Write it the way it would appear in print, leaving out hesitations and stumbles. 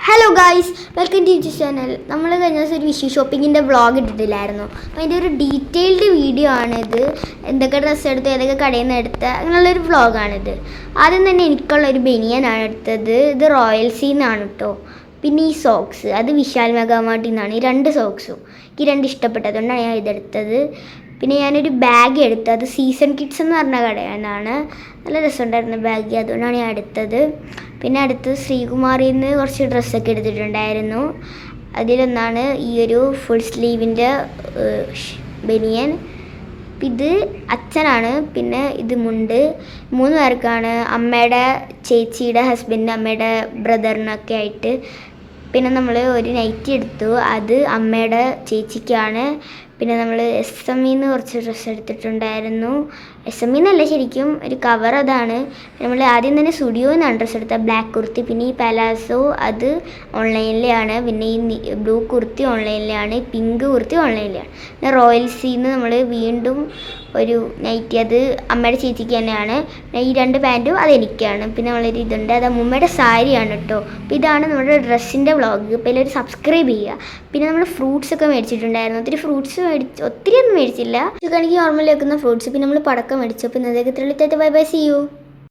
Hello guys, welcome to YouTube channel. നമ്മൾ കഴിഞ്ഞ ദിവസം ഒരു വിഷു ഷോപ്പിങ്ങിൻ്റെ വ്ളോഗ് ഇട്ടിട്ടില്ലായിരുന്നു. അപ്പോൾ അതിൻ്റെ ഒരു ഡീറ്റെയിൽഡ് വീഡിയോ ആണിത്. എന്തൊക്കെ ഡ്രസ്സ് എടുത്തു, ഏതൊക്കെ കടയിൽ നിന്ന് എടുത്ത അങ്ങനെയുള്ളൊരു വ്ളോഗാണിത്. ആദ്യം തന്നെ എനിക്കുള്ളൊരു ബനിയനാണ് എടുത്തത്. ഇത് റോയൽസിൽ നിന്നാണ് കേട്ടോ. പിന്നെ ഈ സോക്സ് അത് വിശാൽ മെഗാമാർട്ടിൽ നിന്നാണ്. ഈ രണ്ട് സോക്സും എനിക്ക് രണ്ട് ഇഷ്ടപ്പെട്ടതുകൊണ്ടാണ് ഞാൻ ഇതെടുത്തത്. പിന്നെ ഞാനൊരു ബാഗ് എടുത്തത്, അത് സീസൺ കിഡ്സ് എന്ന് പറഞ്ഞ കടയിൽ നിന്നാണ്. നല്ല രസമുണ്ടായിരുന്നു ബാഗ്, അതുകൊണ്ടാണ് ഞാൻ എടുത്തത്. പിന്നെ അടുത്ത് ശ്രീകുമാറിൽ നിന്ന് കുറച്ച് ഡ്രസ്സൊക്കെ എടുത്തിട്ടുണ്ടായിരുന്നു. അതിലൊന്നാണ് ഈ ഒരു ഫുൾ സ്ലീവിൻ്റെ ബനിയൻ. ഇത് അച്ഛനാണ്. പിന്നെ ഇത് മുണ്ട്. 3 പേർക്കാണ്, അമ്മയുടെ ചേച്ചിയുടെ ഹസ്ബൻഡ്, അമ്മയുടെ ബ്രദറിനൊക്കെ ആയിട്ട്. പിന്നെ നമ്മൾ ഒരു നൈറ്റി എടുത്തു, അത് അമ്മയുടെ ചേച്ചിക്കാണ്. പിന്നെ നമ്മൾ SME കുറച്ച് ഡ്രസ്സ് എടുത്തിട്ടുണ്ടായിരുന്നു. SME എന്നല്ല, ശരിക്കും ഒരു കവർ അതാണ്. നമ്മൾ ആദ്യം തന്നെ സ്റ്റുഡിയോയിൽ നിന്നാണ് ഡ്രസ്സ് എടുത്തത്, ബ്ലാക്ക് കുർത്തി. പിന്നെ ഈ പലാസോ അത് ഓൺലൈനിലാണ്. പിന്നെ ഈ ബ്ലൂ കുർത്തി ഓൺലൈനിലാണ്. പിങ്ക് കുർത്തി ഓൺലൈനിലാണ്. പിന്നെ റോയൽസിൽ നിന്ന് നമ്മൾ വീണ്ടും ഒരു നൈറ്റി, അത് അമ്മയുടെ ചേച്ചിക്ക് തന്നെയാണ്. പിന്നെ ഈ 2 പാൻറ്റും അതെനിക്കാണ്. പിന്നെ നമ്മളൊരു ഇതുണ്ട്, അത് അമ്മൂമ്മയുടെ സാരിയാണ് കേട്ടോ. അപ്പോൾ ഇതാണ് നമ്മുടെ ഡ്രസ്സിൻ്റെ വ്ളോഗ്. ഇപ്പോൾ എല്ലാവരും സബ്സ്ക്രൈബ് ചെയ്യുക. പിന്നെ നമ്മൾ ഫ്രൂട്ട്സൊക്കെ മേടിച്ചിട്ടുണ്ടായിരുന്നു. ഒത്തിരി ഒന്നും മേടിച്ചില്ല. എനിക്ക് നോർമലി വെക്കുന്ന ഫ്രൂട്ട്സ്. പിന്നെ നമ്മൾ പടക്കം മേടിച്ചു. അപ്പോൾ ഇന്നത്തേക്ക് ബൈ ബൈ, സീ യു.